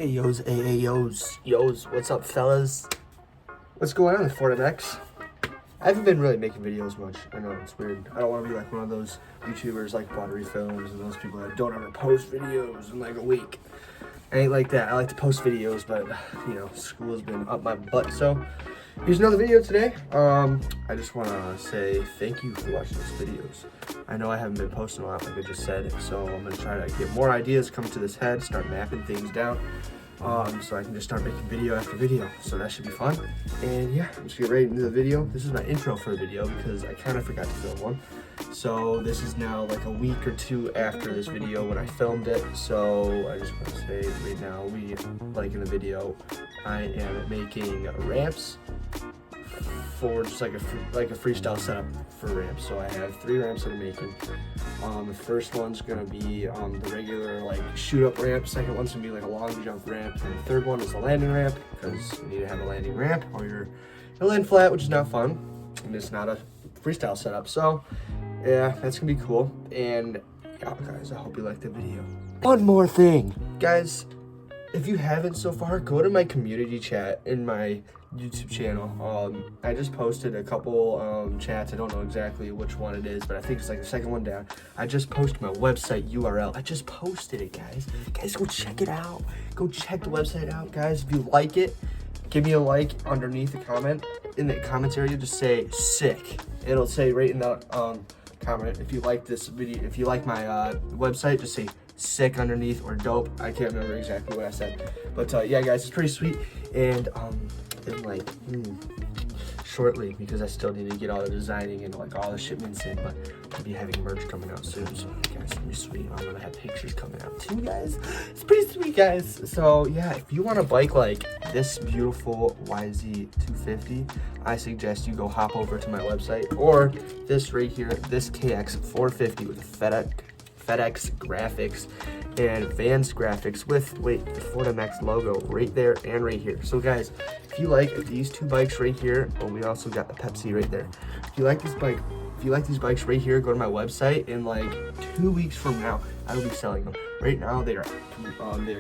Hey yos, what's up fellas? What's going on with Ford MX? I haven't been really making videos much. I know it's weird. I don't want to be like one of those YouTubers like Buttery Films and those people that don't ever post videos in like a week. I ain't like that. I like to post videos, but you know, school's been up my butt. So here's another video today. I just want to say thank you for watching these videos. I know I haven't been posting a lot like I just said, so I'm going to try to get more ideas come to this head, start mapping things down, so I can just start making video after video. So that should be fun. And yeah, I'm just get right into the video. This is my intro for the video because I kind of forgot to film one. So this is now like a week or two after this video when I filmed it. So I just want to say right now, like in the video, I am making ramps for just like a freestyle setup for ramps. So I have 3 ramps that I'm making. The first one's gonna be the regular like shoot up ramp. Second one's gonna be like a long jump ramp, and the third one is a landing ramp because you need to have a landing ramp or you're gonna land flat, which is not fun and it's not a freestyle setup. So yeah, that's gonna be cool. And yeah, guys, I hope you liked the video. One more thing, guys. If you haven't so far, go to my community chat in my YouTube channel. I just posted a couple chats. I don't know exactly which one it is, but I think it's like the second one down. I just posted my website URL. I just posted it, guys. Guys, go check it out. Go check the website out, guys. If you like it, give me a like underneath the comment. In the comments area, just say sick. It'll say right in the comment. If you like this video, if you like my website, just say sick underneath or dope. I can't remember exactly what I said, but yeah, guys, it's pretty sweet. And in like shortly, because I still need to get all the designing and like all the shipments in, but I'll be having merch coming out soon. So guys, it's gonna be sweet. I'm gonna have pictures coming out too, guys. It's pretty sweet, guys. So yeah, if you want a bike like this beautiful YZ250, I suggest you go hop over to my website, or this right here, this KX450 with FedEx graphics and Vans graphics with the Ford MX logo right there and right here. So guys, if you like these 2 bikes right here, we also got the Pepsi right there. If you like this bike, if you like these bikes right here, go to my website. In like 2 weeks from now, I will be selling them. Right now, they are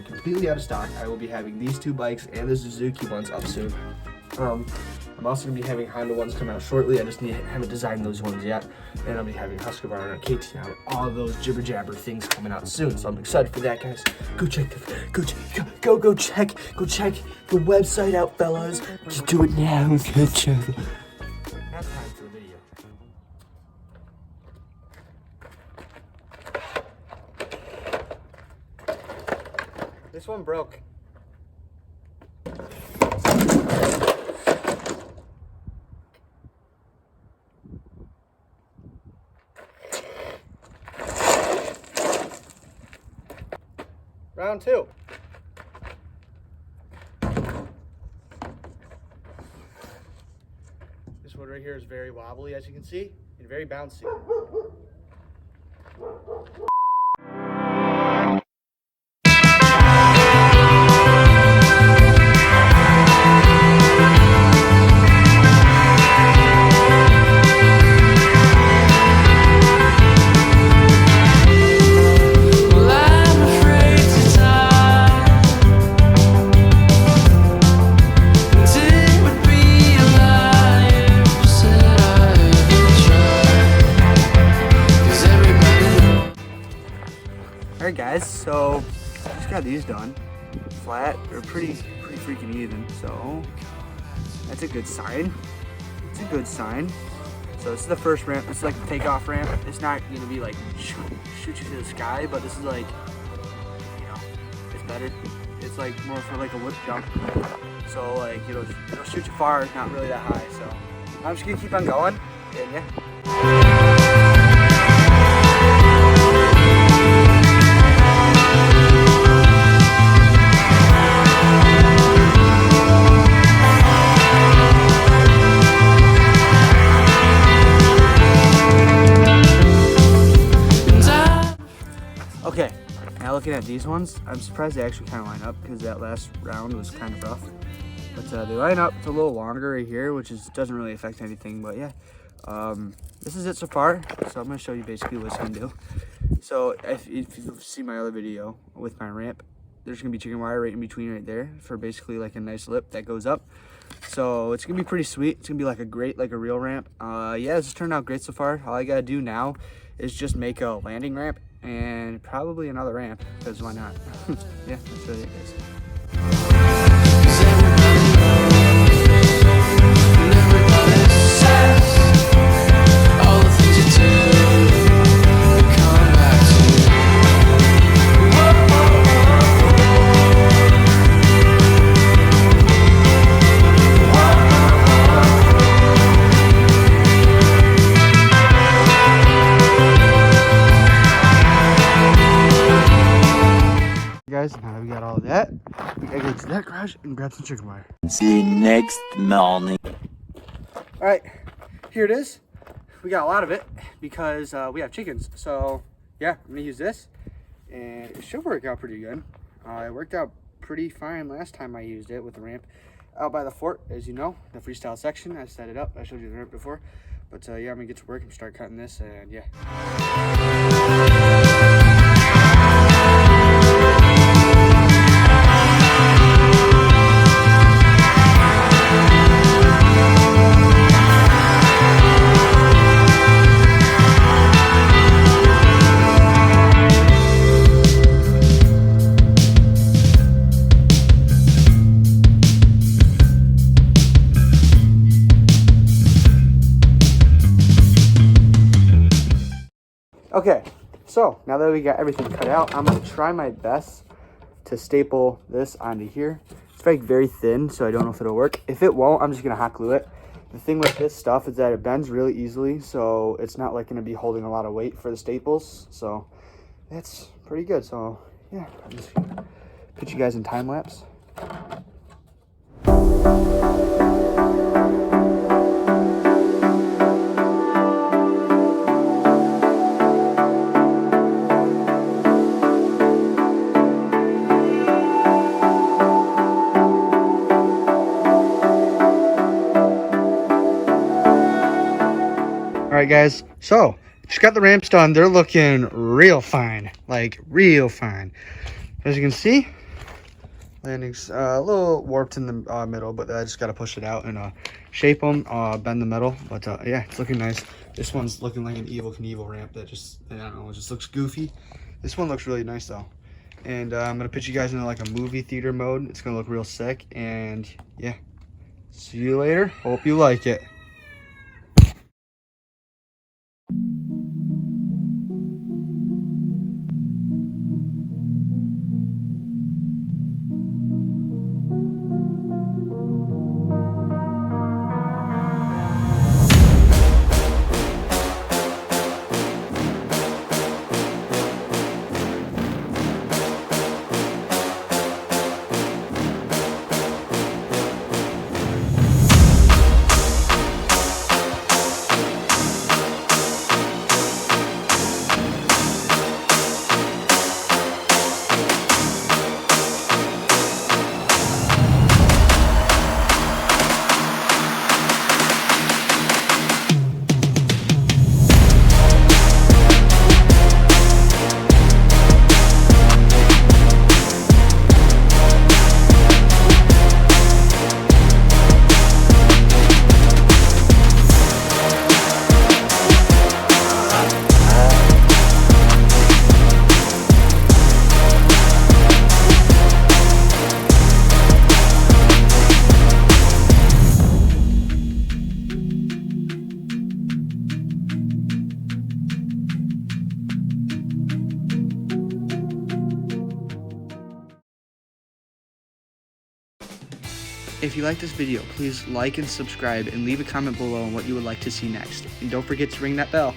completely out of stock. I will be having these 2 bikes and the Suzuki ones up soon. I'm also going to be having Honda ones come out shortly. I just haven't designed those ones yet. And I'll be having Husqvarna and KTM, all those jibber jabber things coming out soon. So I'm excited for that, guys. Go check the website out, fellas. Just do it now. Now it's time for the video. This one broke. Round 2. This one right here is very wobbly, as you can see, and very bouncy. Alright guys, so just got these done. Flat, they're pretty freaking even, so that's a good sign. It's a good sign. So this is the first ramp. This is like the takeoff ramp. It's not gonna be like shoot you to the sky, but this is like, you know, it's better. It's like more for like a whip jump. So like it'll shoot you far, not really that high. So I'm just gonna keep on going, and yeah. Okay, now looking at these ones, I'm surprised they actually kind of line up because that last round was kind of rough. But they line up. It's a little longer right here, which doesn't really affect anything. But yeah, this is it so far. So I'm going to show you basically what it's going to do. So if you see my other video with my ramp, there's gonna be chicken wire right in between right there for basically like a nice lip that goes up. So it's gonna be pretty sweet. It's gonna be like a real ramp. Yeah, this turned out great so far. All I gotta do now is just make a landing ramp and probably another ramp, because why not? Yeah, that's really it, guys. Guys, now that we got all of that, we gotta go to that garage and grab some chicken wire. See you next morning. All right, here it is. We got a lot of it because we have chickens. So yeah, I'm gonna use this and it should work out pretty good. It worked out pretty fine last time I used it with the ramp out by the fort. As you know, the freestyle section, I set it up. I showed you the ramp before. But yeah, I'm gonna get to work and start cutting this, and yeah. Okay, so now that we got everything cut out, I'm gonna try my best to staple this onto here. It's very thin, so I don't know if it'll work. If it won't, I'm just gonna hot glue it. The thing with this stuff is that it bends really easily, so it's not like gonna be holding a lot of weight for the staples. So that's pretty good. So yeah, I'm just gonna put you guys in time lapse. All right, guys, so just got the ramps done. They're looking real fine, like real fine. As you can see, landing's a little warped in the middle, but I just got to push it out and shape them, bend the metal. But yeah, it's looking nice. This one's looking like an Evel Knievel ramp that just, I don't know, it just looks goofy. This one looks really nice though. And I'm gonna put you guys into like a movie theater mode. It's gonna look real sick. And yeah, see you later. Hope you like it. If you like this video, please like and subscribe and leave a comment below on what you would like to see next. And don't forget to ring that bell.